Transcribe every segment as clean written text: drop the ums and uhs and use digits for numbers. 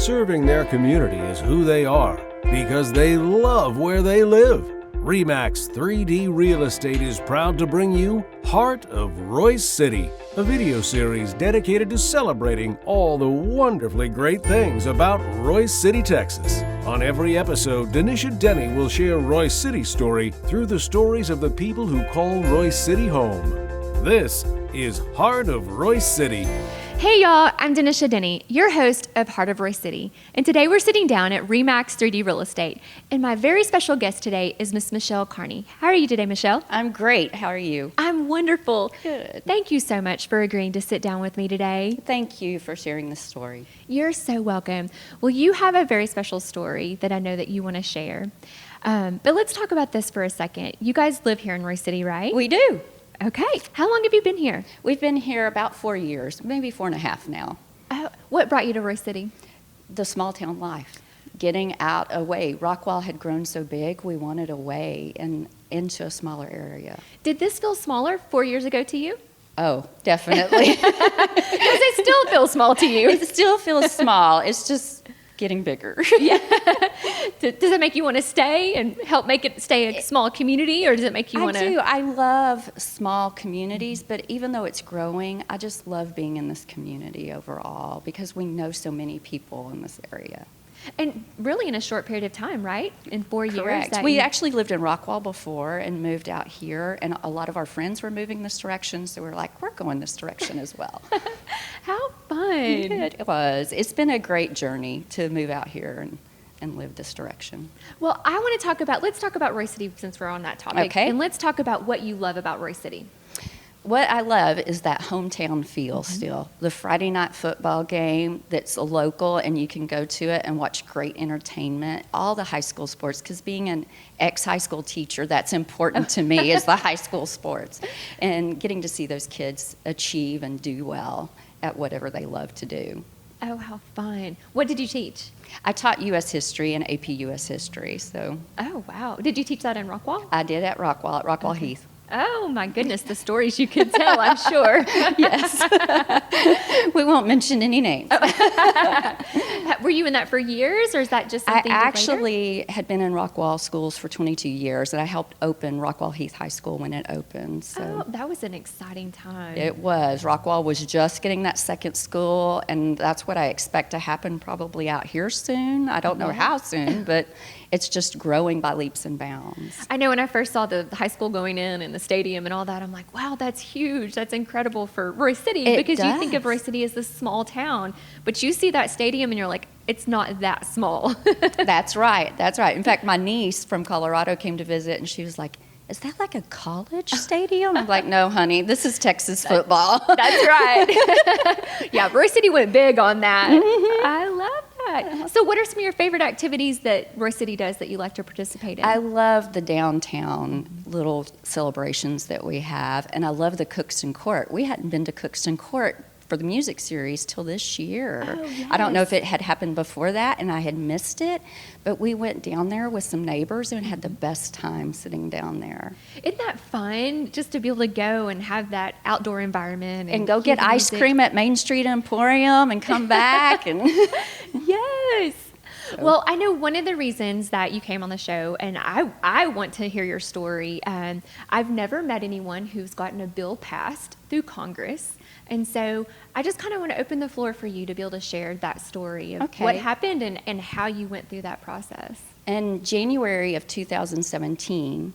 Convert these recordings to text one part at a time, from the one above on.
serving their community is who they are because they love where they live. REMAX 3D Real Estate is proud to bring you Heart of Royse City, a video series dedicated to celebrating all the wonderfully great things about Royse City, Texas. On every episode, Dennisha Denney will share Royse City's story through the stories of the people who call Royse City home. This is Heart of Royse City. Hey y'all, I'm Dennisha Denney, your host of Heart of Royse City, and today we're sitting down at REMAX 3D Real Estate, and my very special guest today is Miss Michelle Carney. How are you today, Michelle? I'm great. How are you? I'm wonderful. Good. Thank you so much for agreeing to sit down with me today. Thank you for sharing this story. You're so welcome. Well, you have a very special story that I know that you want to share, but let's talk about this for a second. You guys live here in Royse City, right? We do. Okay. How long have you been here? We've been here about 4 years, maybe 4.5 now. What brought you to Royse City? The small town life, getting out away. Rockwall had grown so big, we wanted away and into a smaller area. Did this feel smaller 4 years ago to you? Oh, definitely. Does it still feel small to you? It still feels small. It's just getting bigger. Yeah. Does it make you want to stay and help make it stay a small community, or does it make you want to? I do. I love small communities, but even though it's growing, I just love being in this community overall because we know so many people in this area. And really in a short period of time, right? In 4 years. Correct. We actually lived in Rockwall before and moved out here, and a lot of our friends were moving this direction, so we're like, we're going this direction as well. How fun. It was. It's been a great journey to move out here and live this direction. Well, let's talk about Royse City since we're on that topic. Okay. And let's talk about what you love about Royse City. What I love is that hometown feel still. The Friday night football game that's local and you can go to it and watch great entertainment. All the high school sports, because being an ex-high school teacher, that's important to me is the high school sports. And getting to see those kids achieve and do well at whatever they love to do. Oh, how fun. What did you teach? I taught U.S. history and AP U.S. history, so. Oh, wow. Did you teach that in Rockwall? I did at Rockwall Heath. Oh, my goodness, the stories you could tell, I'm sure. Yes. We won't mention any names. Were you in that for years, or is that just something I actually had been in Rockwall schools for 22 years, and I helped open Rockwall Heath High School when it opened. So. Oh, that was an exciting time. It was. Rockwall was just getting that second school, and that's what I expect to happen probably out here soon. I don't know how soon, but it's just growing by leaps and bounds. I know when I first saw the high school going in and the stadium and all that, I'm like, wow, that's huge. That's incredible for Royse City, because you think of Royse City as this small town, but you see that stadium and you're like, it's not that small. That's right. That's right. In fact, my niece from Colorado came to visit, and she was like, is that like a college stadium? I'm like, no, honey, this is Texas football. That's right. Yeah, Royse City went big on that. I love that. So what are some of your favorite activities that Royse City does that you like to participate in? I love the downtown little celebrations that we have, and I love the Cookston Court. We hadn't been to Cookston Court for the music series till this year. Oh, yes. I don't know if it had happened before that and I had missed it, but we went down there with some neighbors and had the best time sitting down there. Isn't that fun, just to be able to go and have that outdoor environment? And go get ice cream at Main Street Emporium and come back. And Yes. Well, I know one of the reasons that you came on the show, and I want to hear your story. I've never met anyone who's gotten a bill passed through Congress. And so I just kind of want to open the floor for you to be able to share that story of what happened and how you went through that process. In January of 2017,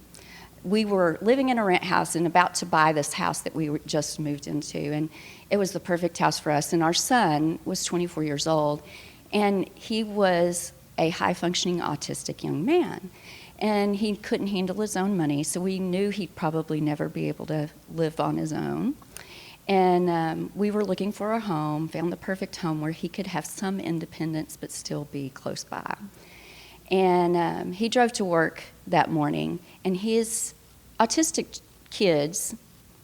we were living in a rent house and about to buy this house that we just moved into. And it was the perfect house for us. And our son was 24 years old, and he was a high-functioning autistic young man. And he couldn't handle his own money, so we knew he'd probably never be able to live on his own. And we were looking for a home, found the perfect home where he could have some independence but still be close by. And he drove to work that morning, and his autistic kids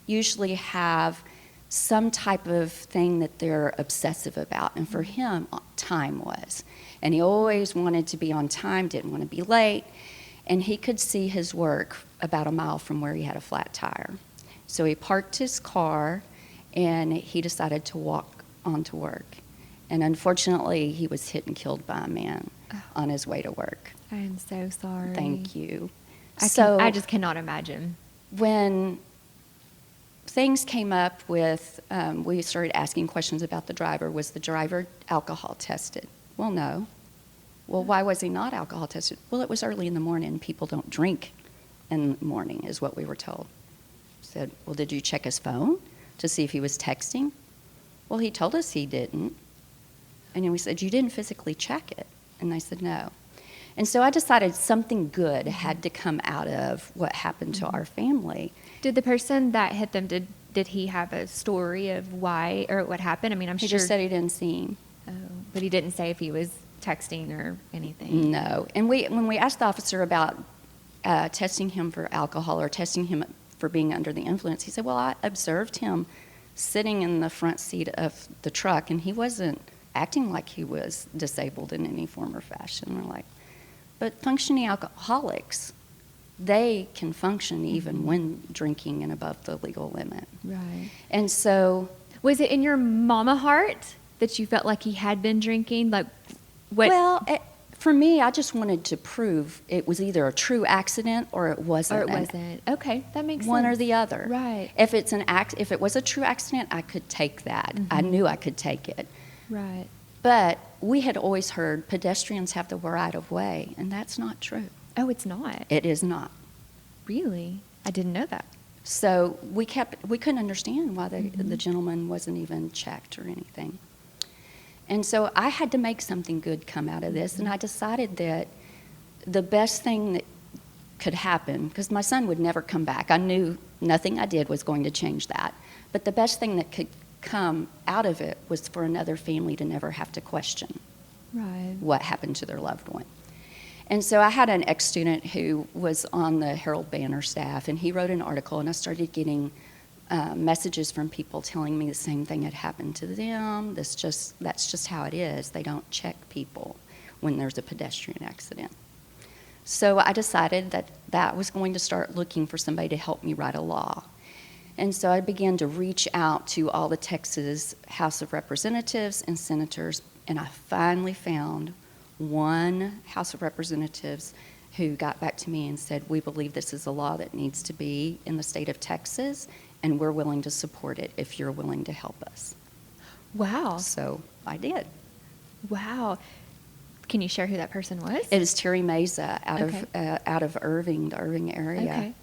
usually have some type of thing that they're obsessive about, and for him, time was. And he always wanted to be on time, didn't want to be late, and he could see his work about a mile from where he had a flat tire. So he parked his car, and he decided to walk on to work. And unfortunately, he was hit and killed by a man on his way to work. I am so sorry. Thank you. I just cannot imagine. When things came up with, we started asking questions about the driver. Was the driver alcohol tested? Well, no. Well, why was he not alcohol tested? Well, it was early in the morning. People don't drink in the morning, is what we were told. Said, well, did you check his phone to see if he was texting? Well, he told us he didn't. And then we said, you didn't physically check it? And they said, no. And so I decided something good had to come out of what happened to our family. Did the person that hit them, did he have a story of why or what happened? I mean, I'm He sure. just said he didn't see him. Oh, but he didn't say if he was texting or anything. No. And when we asked the officer about testing him for alcohol or testing him for being under the influence, he said, well, I observed him sitting in the front seat of the truck, and he wasn't acting like he was disabled in any form or fashion. We're like, but functioning alcoholics, they can function even when drinking and above the legal limit. Right. And so... Was it in your mama heart that you felt like he had been drinking? Like, what? Well, for me, I just wanted to prove it was either a true accident or it wasn't. Or it wasn't. Okay, that makes sense. One or the other. Right. If it was a true accident, I could take that. I knew I could take it. Right. But we had always heard pedestrians have the right of way, and that's not true. Oh, it's not. It is not. Really? I didn't know that. So we couldn't understand why the gentleman wasn't even checked or anything. And so I had to make something good come out of this, and I decided that the best thing that could happen, because my son would never come back. I knew nothing I did was going to change that. But the best thing that could come out of it was for another family to never have to question what happened to their loved one. And so I had an ex-student who was on the Herald Banner staff, and he wrote an article, and I started getting messages from people telling me the same thing had happened to them. That's just how it is. They don't check people when there's a pedestrian accident. So I decided that I was going to start looking for somebody to help me write a law. And so I began to reach out to all the Texas House of Representatives and senators, and I finally found one House of Representatives who got back to me and said, we believe this is a law that needs to be in the state of Texas, and we're willing to support it if you're willing to help us. Wow. So I did. Wow. Can you share who that person was? It is Terry Meza out of Irving, the Irving area.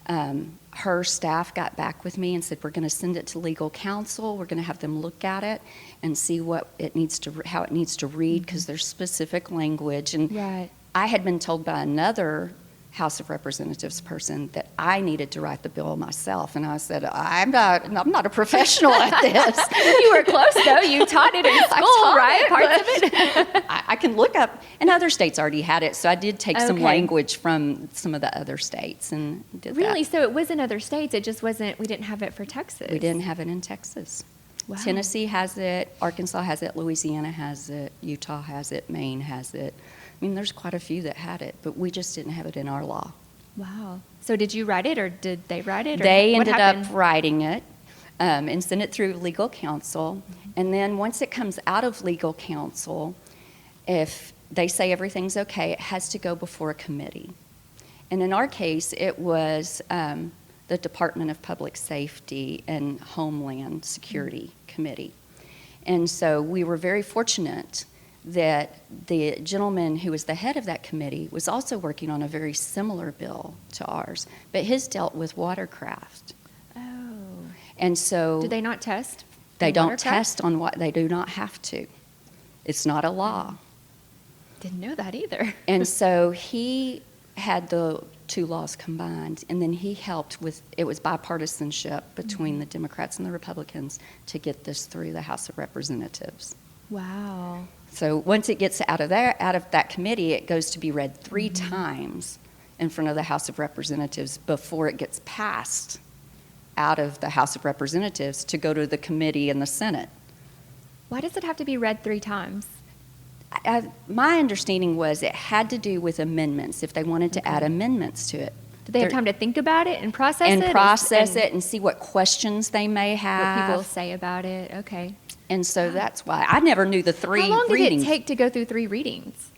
Okay. Her staff got back with me and said, we're going to send it to legal counsel. We're going to have them look at it and see how it needs to read, because there's specific language. And I had been told by another House of Representatives person that I needed to write the bill myself, and I said, I'm not a professional at this. You were close though. You taught it in school, right? Parts of it. I can look up, and other states already had it, so I did take some language from some of the other states and did that. Really? So it was in other states. It just wasn't. We didn't have it for Texas. We didn't have it in Texas. Wow. Tennessee has it, Arkansas has it, Louisiana has it, Utah has it, Maine has it. I mean, there's quite a few that had it, but we just didn't have it in our law. Wow. So did you write it, or did they write it? Or they what ended happened? up writing it and sent it through legal counsel. And then once it comes out of legal counsel, if they say everything's okay, it has to go before a committee. And in our case, it was the Department of Public Safety and Homeland Security Committee. And so we were very fortunate that the gentleman who was the head of that committee was also working on a very similar bill to ours, but his dealt with watercraft. Oh. And so... Did they not test? They don't watercraft? test on what they do not have to. It's not a law. Didn't know that either. And so he had the two laws combined, and then he helped with, it was bipartisanship between the Democrats and the Republicans to get this through the House of Representatives. Wow. So once it gets out of that committee, it goes to be read 3 times in front of the House of Representatives before it gets passed out of the House of Representatives to go to the committee in the Senate. Why does it have to be read 3 times? My understanding was it had to do with amendments, if they wanted to add amendments to it. Did they have time to think about it and process it? And process it and see what questions they may have. What people say about it. Okay. And so that's why I never knew the 3 How long readings. did it take to go through 3 readings?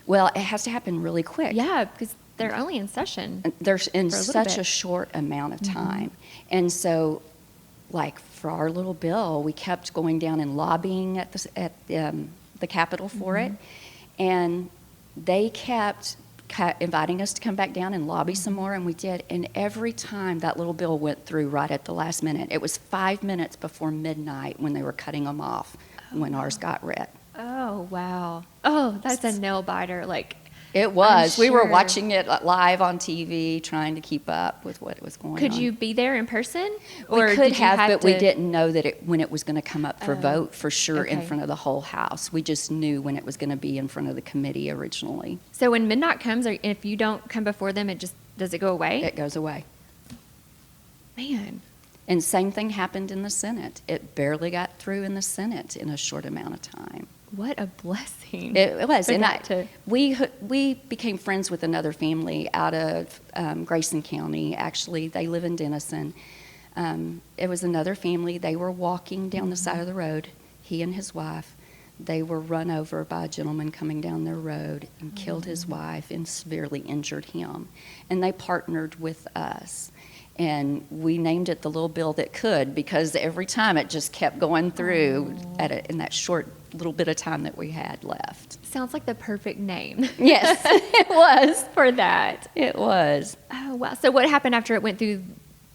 Well, it has to happen really quick. Yeah, because they're only in session. There's in for a little such bit. Mm-hmm. a short amount of time. And so, like for our little bill, we kept going down and lobbying at the Capitol for it. And they kept inviting us to come back down and lobby some more, and we did. And every time that little bill went through right at the last minute, it was 5 minutes before midnight when they were cutting them off when ours got read. Oh, wow. Oh, that's a nail biter. Like, It was. We were sure. watching it live on TV, trying to keep up with what was going on. could you be there in person? We Or could did you have, but we to- didn't know that when it was going to come up for vote for sure in okay. front of the whole House. We just knew when it was going to be in front of the committee originally. So when midnight comes, or if you don't come before them, does it go away? It goes away. Man. And same thing happened in the Senate. It barely got through in the Senate in a short amount of time. What a blessing. It was, For and that to- we became friends with another family out of Grayson County. Actually, they live in Denison. It was another family. They were walking down the side of the road. He and his wife. They were run over by a gentleman coming down their road and killed his wife and severely injured him. And they partnered with us. And we named it the little bill that could, because every time it just kept going through in that short little bit of time that we had left. Sounds like the perfect name. Yes, it was. For that. It was. Oh, wow. So what happened after it went through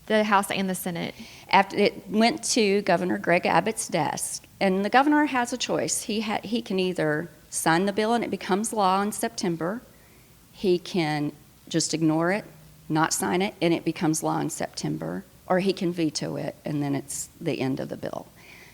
the House and the Senate? After it went to Governor Greg Abbott's desk, and the governor has a choice. He can either sign the bill and it becomes law in September. He can just ignore it, not sign it, and it becomes law in September, or he can veto it, and then it's the end of the bill.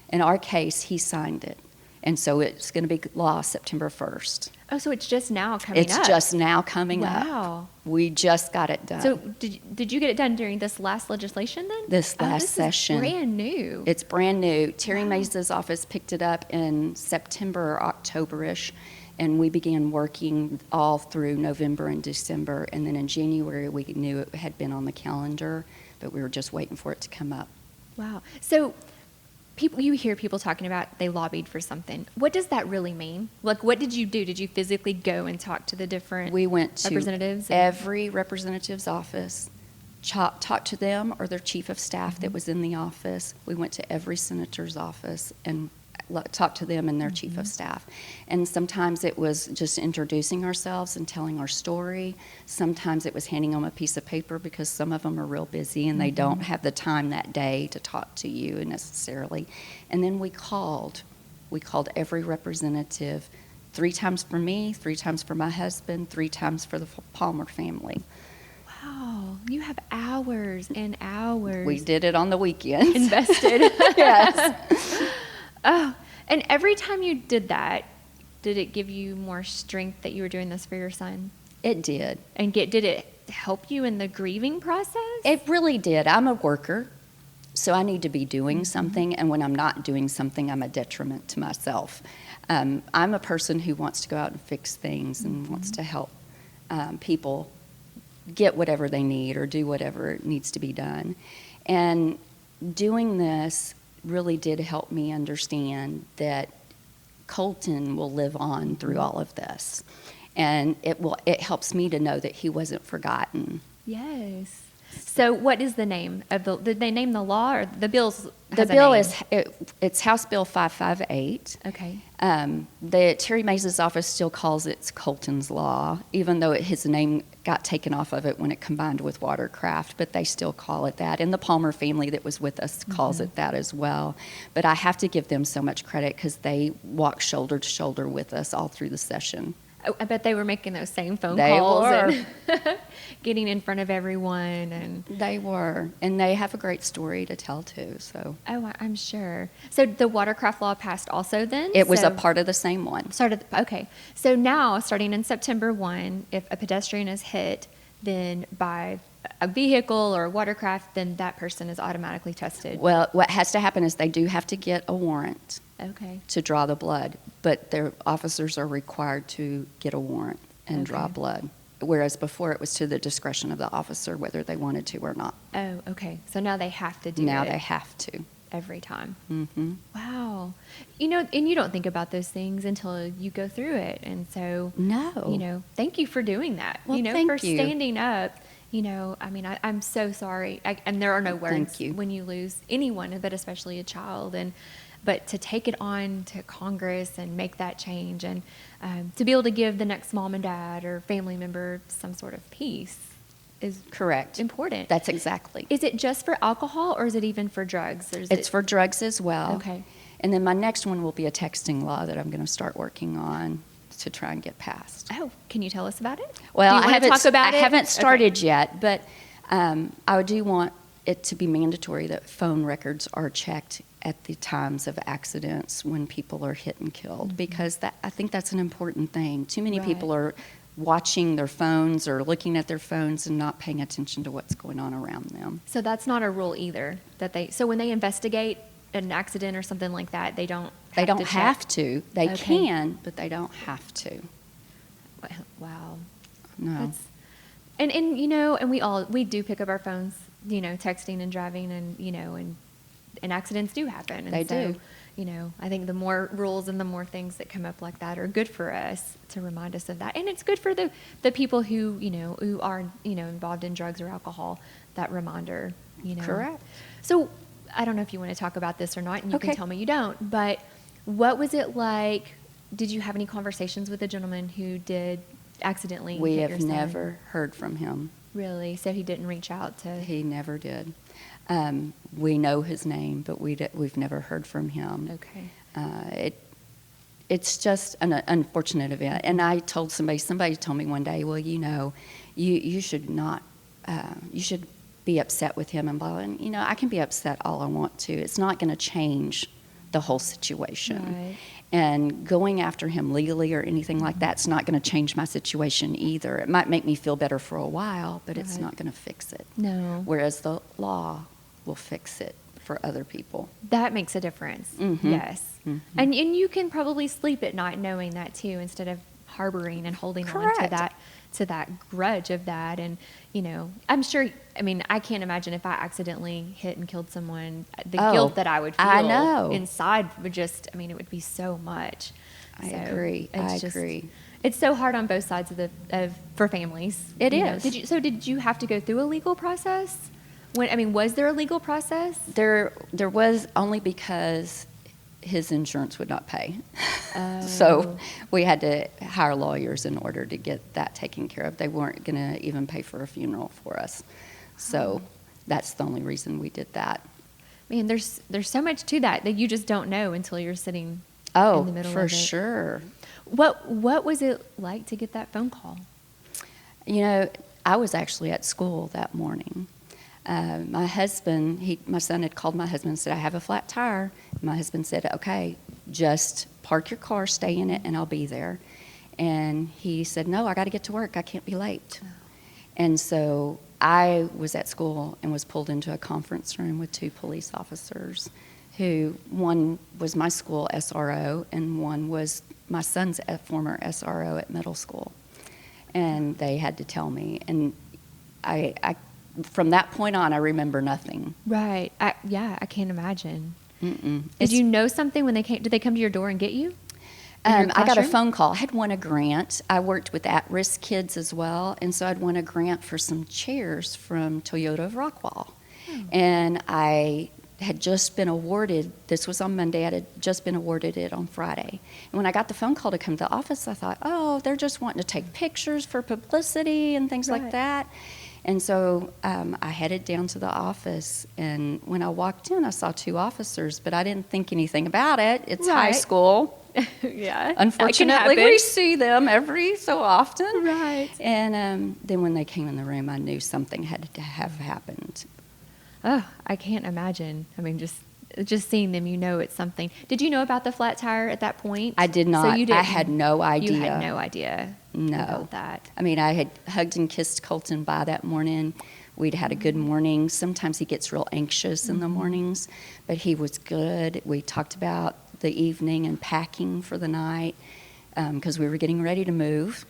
In our case, he signed it, and so it's going to be law September 1st. Oh, so it's just now coming up. It's just now coming up. Wow. We just got it done. So did you get it done during this last legislation then? This last this session. Is brand new. It's brand new. Terry Mays' office picked it up in September or October-ish, and we began working all through November and December. And then in January, we knew it had been on the calendar, but we were just waiting for it to come up. Wow. So you hear people talking about they lobbied for something. What does that really mean? Like, what did you do? Did you physically go and talk to the different We went to representatives? every representative's office, talked to them or their chief of staff that was in the office. We went to every senator's office and talked to them and their chief of staff. And sometimes it was just introducing ourselves and telling our story. Sometimes it was handing them a piece of paper, because some of them are real busy and they don't have the time that day to talk to you necessarily. And then we called every representative, 3 times for me, 3 times for my husband, 3 times for the Palmer family. Wow. You have hours and hours. We did it on the weekends. invested. Yes. Oh, and every time you did that, did it give you more strength that you were doing this for your son? It did. And did it help you in the grieving process? It really did. I'm a worker, so I need to be doing something, and when I'm not doing something, I'm a detriment to myself. I'm a person who wants to go out and fix things and wants to help people get whatever they need or do whatever needs to be done. And doing this really did help me understand that Colton will live on through all of this. And it helps me to know that he wasn't forgotten. Yes. So what is the name of did they name the law, or the bill's The has a bill name? it's House Bill 558. Okay. The Terry Mays' office still calls it Colton's Law, even though his name got taken off of it when it combined with Watercraft, but they still call it that. And the Palmer family that was with us calls it that as well. But I have to give them so much credit, because they walked shoulder to shoulder with us all through the session. Oh, I bet they were making those same phone They calls were. and getting in front of everyone. And They were, and they have a great story to tell too. So I'm sure. So the Watercraft Law passed also then? it was So- a part of the same one. Okay. So now, starting in September 1, if a pedestrian is hit then by a vehicle or a watercraft, then that person is automatically tested. Well, what has to happen is they do have to get a warrant Okay. to draw the blood, but their officers are required to get a warrant and draw Okay. blood, whereas before it was to the discretion of the officer whether they wanted to or not. Oh, okay. So now they have to do Now it. they have to. every time. Mm-hmm. Wow. And you don't think about those things until you go through it. And so, No. thank you for doing that. Well, for thank you. standing up. I'm so sorry. And there are no words Thank you. when you lose anyone, but especially a child. But to take it on to Congress and make that change, and to be able to give the next mom and dad or family member some sort of peace is Correct. important. That's exactly. Is it just for alcohol, or is it even for drugs? It's for drugs as well. Okay. And then my next one will be a texting law that I'm going to start working on to try and get passed. Oh, can you tell us about it? Well, Do you wanna talk about I it? haven't Okay. started yet, but I do want it to be mandatory that phone records are checked at the times of accidents when people are hit and killed, because I think that's an important thing. Too many Right. people are watching their phones or looking at their phones and not paying attention to what's going on around them. So that's not a rule either. So when they investigate an accident or something like that, they don't. They don't to check? have to. They Okay. can, but they don't have to. Wow. No. And we do pick up our phones, texting and driving, and accidents do happen. And They so, do. I think the more rules and the more things that come up like that are good for us to remind us of that. And it's good for the people who are, involved in drugs or alcohol, that reminder, Correct. So I don't know if you want to talk about this or not, and you can Okay. tell me you don't, but what was it like? Did you have any conversations with a gentleman who did accidentally We hit have your son? never heard from him. Really? So he didn't reach out to... He never did. We know his name, but we've never heard from him. Okay. It's just an unfortunate event. And I told somebody told me one day, well, you should not, you should be upset with him and blah, blah. And, I can be upset all I want to. It's not going to change the whole situation. Right. And going after him legally or anything like that's not going to change my situation either. It might make me feel better for a while, but it's Right. not going to fix it. No. Whereas the law will fix it for other people. That makes a difference. Mhm. Yes. Mhm. And you can probably sleep at night knowing that too, instead of harboring and holding on to Correct. that grudge of that. And, I'm sure, I can't imagine if I accidentally hit and killed someone, the Oh, guilt that I would feel I know. inside would just, it would be so much. I So agree. it's I agree. It's so hard on both sides for families. It you know. is. Did you have to go through a legal process? Was there a legal process? There was, only because his insurance would not pay. Oh. So we had to hire lawyers in order to get that taken care of. They weren't going to even pay for a funeral for us. So that's the only reason we did that. Man, there's so much to that you just don't know until you're sitting in the middle for of it. sure. What was it like to get that phone call? I was actually at school that morning. My son had called my husband and said, I have a flat tire. My husband said, okay, just park your car, stay in it, and I'll be there. And he said, no, I got to get to work. I can't be late. And so I was at school and was pulled into a conference room with two police officers who, one was my school SRO and one was my son's former SRO at middle school. And they had to tell me. And I from that point on, I remember nothing. Right. I can't imagine. Mm-mm. Did you know something when they came? Did they come to your door and get you? In your I got a classroom? phone call. I had won a grant. I worked with at-risk kids as well, and so I'd won a grant for some chairs from Toyota of Rockwall. And I had just been awarded, this was on Monday, I had just been awarded it on Friday. And when I got the phone call to come to the office, I thought, oh, they're just wanting to take pictures for publicity and things like Right. that. And so I headed down to the office, and when I walked in, I saw two officers, but I didn't think anything about it. It's high Right. school. Yeah. Unfortunately, we see them every so often. Right. And then when they came in the room, I knew something had to have happened. Oh, I can't imagine. Just seeing them, it's something. Did you know about the flat tire at that point? I did not. So you didn't, I had no idea. You had no idea No. about that. I mean, I had hugged and kissed Colton by that morning. We'd had a good morning. Sometimes he gets real anxious in the mornings, but he was good. We talked about the evening and packing for the night because we were getting ready to move.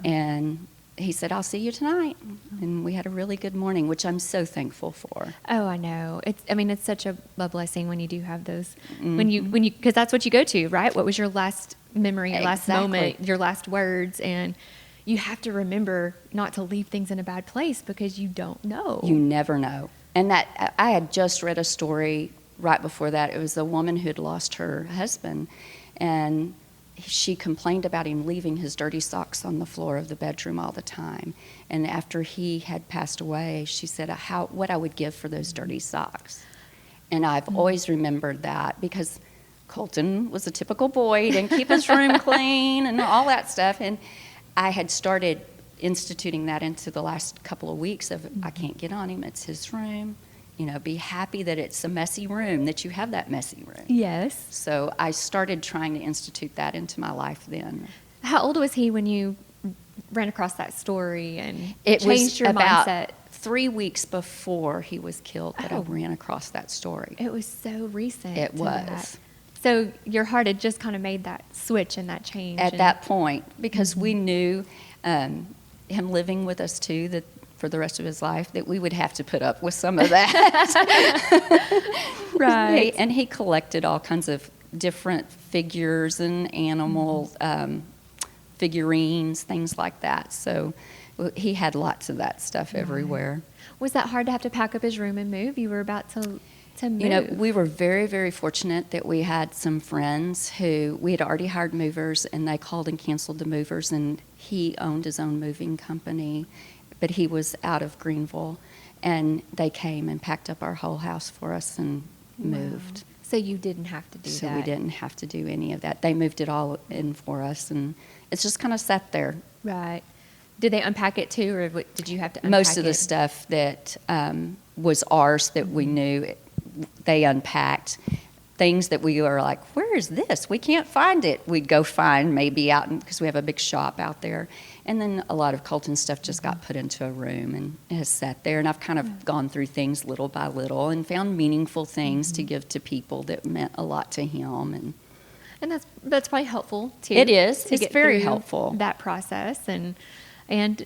And he said, I'll see you tonight. And we had a really good morning, which I'm so thankful for. Oh, I know. It's such a blessing when you do have those, when you, because that's what you go to, right? What was your last memory, your last moment, your last words, and you have to remember not to leave things in a bad place because you don't know. You never know. And that, I had just read a story right before that. It was a woman who had lost her husband, and she complained about him leaving his dirty socks on the floor of the bedroom all the time. And after he had passed away, she said what I would give for those dirty socks. And I've always remembered that because Colton was a typical boy. He didn't keep his room clean and all that stuff. And I had started instituting that into the last couple of weeks of I can't get on him, it's his room. You know, be happy that it's a messy room, that you have that messy room. Yes. So I started trying to institute that into my life then. How old was he when you ran across that story and It changed was your about mindset? 3 weeks before he was killed that I Oh. ran across that story. It was so recent. It to was. that. So your heart had just kind of made that switch and that change. At that point, because we knew him living with us too, that for the rest of his life, that we would have to put up with some of that. Right. And he collected all kinds of different figures and animal figurines, things like that. So he had lots of that stuff everywhere. Was that hard to have to pack up his room and move? You were about to move. You know, we were very, very fortunate that we had some friends who, we had already hired movers, and they called and canceled the movers, and he owned his own moving company, but he was out of Greenville, and they came and packed up our whole house for us and moved. So you didn't have to do that. So we didn't have to do any of that. They moved it all in for us, and it's just kind of sat there. Right. Did they unpack it too, or did you have to unpack Most of the it? stuff that was ours that we knew, they unpacked. Things that we were like, where is this? We can't find it. We'd go find maybe out, because we have a big shop out there. And then a lot of Colton stuff just got put into a room and has sat there. And I've kind of gone through things little by little and found meaningful things to give to people that meant a lot to him. And that's probably helpful too. It is. To It's get very through helpful. that process and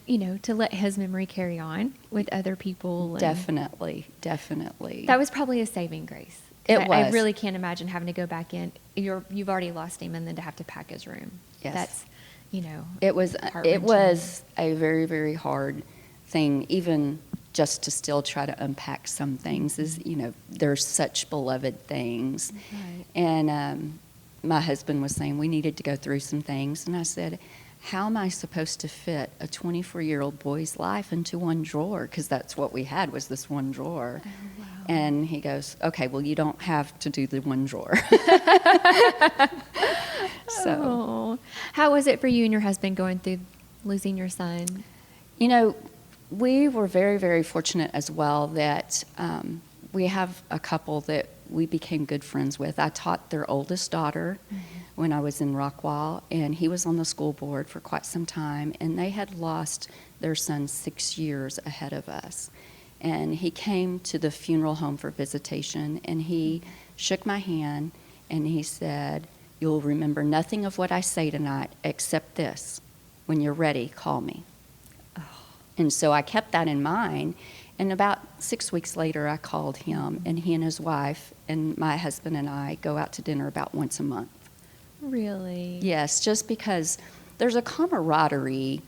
you know, to let his memory carry on with other people. And Definitely. that was probably a saving grace. It I was. really can't imagine having to go back in. You've already lost him, and then to have to pack his room. Yes. That's, you know, It was heart-wrenching. a very, very hard thing, even just to still try to unpack some things. Is, you know, they're such beloved things. Right. And my husband was saying we needed to go through some things, and I said, how am I supposed to fit a 24-year-old boy's life into one drawer? Because that's what we had, was this one drawer. Oh, wow. And he goes, okay, well, you don't have to do the one drawer. So, Oh. How was it for you and your husband going through losing your son? you know, we were very, very fortunate as well that we have a couple that we became good friends with. I taught their oldest daughter when I was in Rockwall, and he was on the school board for quite some time, and they had lost their son 6 years ahead of us. And he came to the funeral home for visitation, and he shook my hand, and he said, you'll remember nothing of what I say tonight except this. When you're ready, call me. And so I kept that in mind. And about 6 weeks later, I called him, and he and his wife and my husband and I go out to dinner about once a month. Really? Yes, just because there's a camaraderie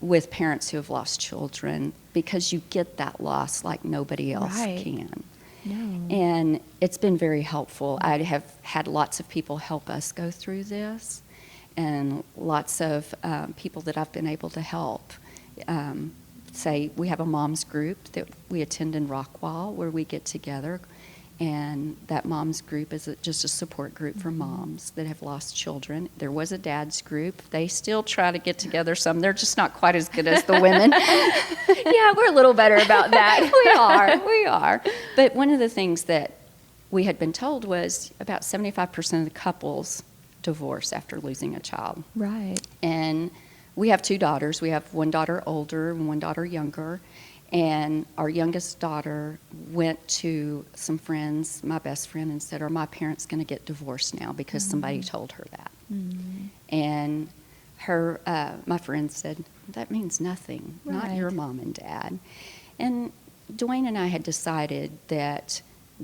with parents who have lost children, because you get that loss like nobody else Right. can. No. And it's been very helpful. I have had lots of people help us go through this, and lots of people that I've been able to help. Say we have a moms group that we attend in Rockwall where we get together, and that moms group is just a support group for moms that have lost children. There was a dad's group. They still try to get together some. They're just not quite as good as the women. Yeah, we're a little better about that. We are. But one of the things that we had been told was about 75% of the couples divorce after losing a child. Right. And we have 2 daughters. We have one daughter older and one daughter younger. And our youngest daughter went to some friends, my best friend, and said, are my parents going to get divorced now? Because somebody told her that. And my friend said, that means nothing, not Right. your mom and dad. And Dwayne and I had decided that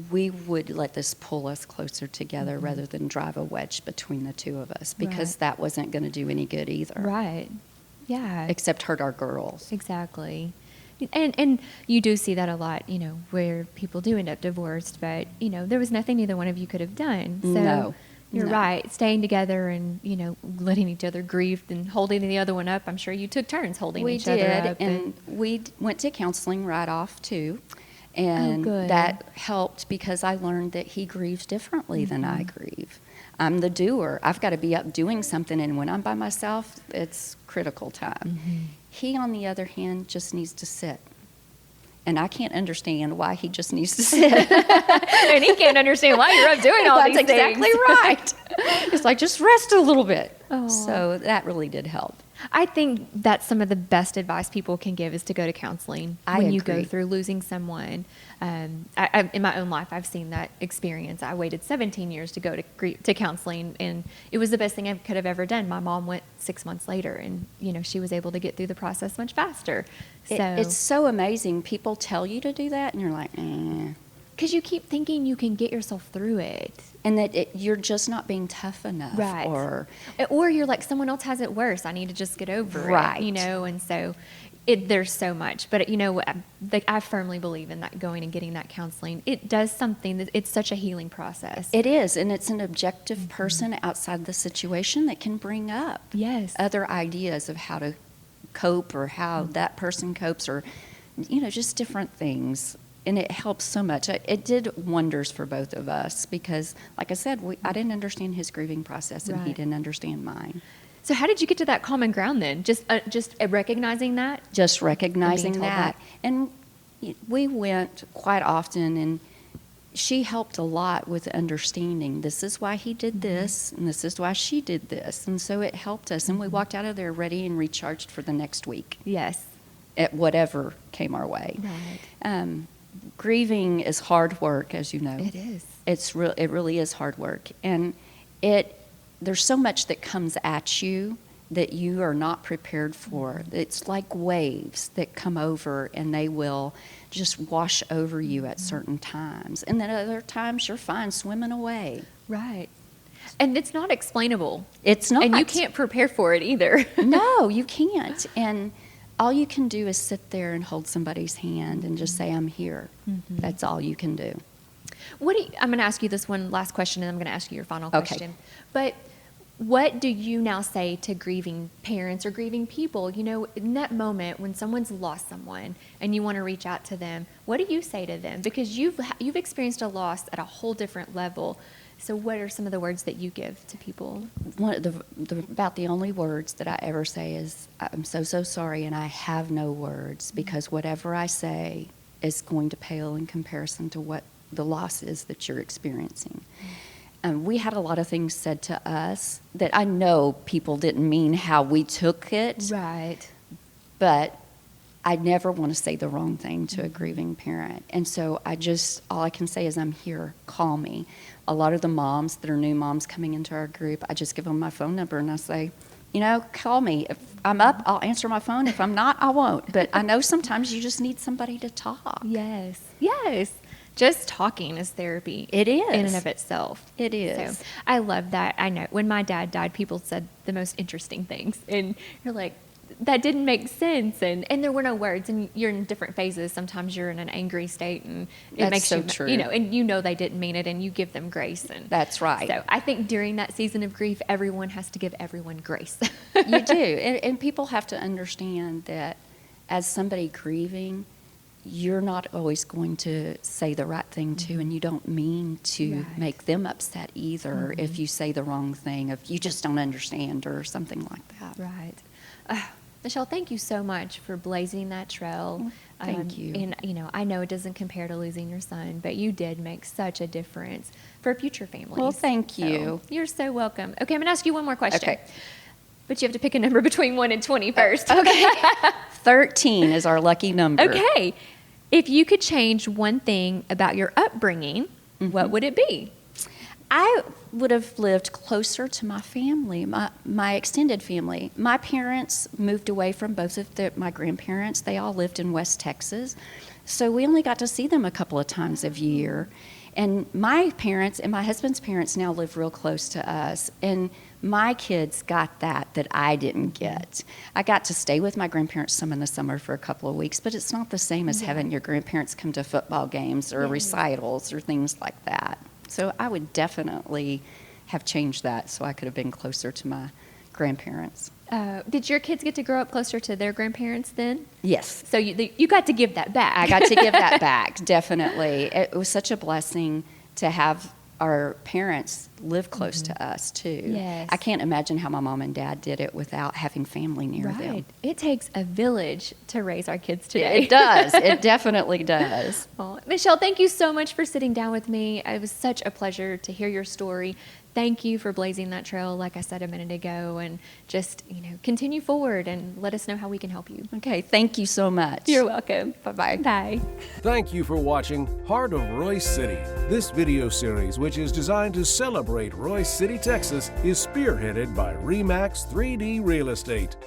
we would let this pull us closer together rather than drive a wedge between the two of us, because Right. that wasn't going to do any good either. Right. Yeah. Except hurt our girls. Exactly. And you do see that a lot, where people do end up divorced, but, there was nothing either one of you could have done. So No. you're No. right. Staying together and, letting each other grieve and holding the other one up. I'm sure you took turns holding We each other did, up. and we went to counseling right off too. And good. that helped because I learned that he grieves differently than I grieve. I'm the doer. I've got to be up doing something, and when I'm by myself, it's critical time. He, on the other hand, just needs to sit. And I can't understand why he just needs to sit. And he can't understand why you're up doing all That's these things. exactly right. It's like, just rest a little bit. Oh. So that really did help. I think that's some of the best advice people can give is to go to counseling I when you go agree. through losing someone. In my own life, I've seen that experience. I waited 17 years to go to counseling, and it was the best thing I could have ever done. My mom went 6 months later, and she was able to get through the process much faster. It's so amazing. People tell you to do that, and you're like, because you keep thinking you can get yourself through it. And that you're just not being tough enough. Right. Or you're like, someone else has it worse. I need to just get over Right. it, and so there's so much. But, I firmly believe in that, going and getting that counseling. It does something that it's such a healing process. it is, and it's an objective person outside the situation that can bring up Yes. other ideas of how to cope or how that person copes, or, just different things. And it helps so much. It did wonders for both of us because, like I said, I didn't understand his grieving process, and he Right. didn't understand mine. So how did you get to that common ground then? Just recognizing that? Just recognizing told that. And we went quite often, and she helped a lot with understanding this is why he did this, and this is why she did this. And so it helped us. And we walked out of there ready and recharged for the next week Yes. at whatever came our way. Right. Grieving is hard work, as you know. It is. It really is hard work. And there's so much that comes at you that you are not prepared for. It's like waves that come over, and they will just wash over you at certain times. And then other times you're fine swimming away. Right. And it's not explainable. It's not. And you can't prepare for it either. No, you can't. And all you can do is sit there and hold somebody's hand and just say, I'm here. That's all you can do. I'm going to ask you this one last question, and I'm going to ask you your final Okay. question. But what do you now say to grieving parents or grieving people? In that moment when someone's lost someone and you want to reach out to them, what do you say to them? Because you've experienced a loss at a whole different level. So what are some of the words that you give to people? About the only words that I ever say is, I'm so sorry, and I have no words, because whatever I say is going to pale in comparison to what the loss is that you're experiencing. We had a lot of things said to us that I know people didn't mean how we took it, Right. but I never want to say the wrong thing to a grieving parent. And so all I can say is, I'm here, call me. A lot of the moms that are new moms coming into our group, I just give them my phone number and I say, call me. If I'm up, I'll answer my phone. If I'm not, I won't. But I know sometimes you just need somebody to talk. Yes. Yes. Just talking is therapy. It is. In and of itself. It is. So I love that. I know when my dad died, people said the most interesting things. And you're like, that didn't make sense. And there were no words. And you're in different phases. Sometimes you're in an angry state, and it That's makes so you, true. and they didn't mean it, and you give them grace. And That's right. So I think during that season of grief, everyone has to give everyone grace. You do. And people have to understand that as somebody grieving, you're not always going to say the right thing to, and you don't mean to Right. make them upset either if you say the wrong thing, if you just don't understand or something like that. Right. Michelle, thank you so much for blazing that trail. Thank you. And, I know it doesn't compare to losing your son, but you did make such a difference for future families. Well, thank So, you. you're so welcome. Okay, I'm going to ask you one more question. Okay. But you have to pick a number between 1 and 20 first. Okay. 13 is our lucky number. Okay. If you could change one thing about your upbringing, what would it be? I would have lived closer to my family, my extended family. My parents moved away from both of my grandparents. They all lived in West Texas. So we only got to see them a couple of times a year. And my parents and my husband's parents now live real close to us. And my kids got that I didn't get. I got to stay with my grandparents some in the summer for a couple of weeks, but it's not the same as having your grandparents come to football games or recitals or things like that. So I would definitely have changed that so I could have been closer to my grandparents. Did your kids get to grow up closer to their grandparents then? Yes. So you got to give that back. I got to give that back, definitely. It was such a blessing to have our parents live close to us, too. Yes. I can't imagine how my mom and dad did it without having family near them. Right. It takes a village to raise our kids today. It does. It definitely does. Well, Michelle, thank you so much for sitting down with me. It was such a pleasure to hear your story. Thank you for blazing that trail, like I said a minute ago, and just, continue forward and let us know how we can help you. Okay, thank you so much. You're welcome. Bye-bye. Bye. Thank you for watching Heart of Royse City. This video series, which is designed to celebrate Royse City, Texas, is spearheaded by REMAX 3D Real Estate.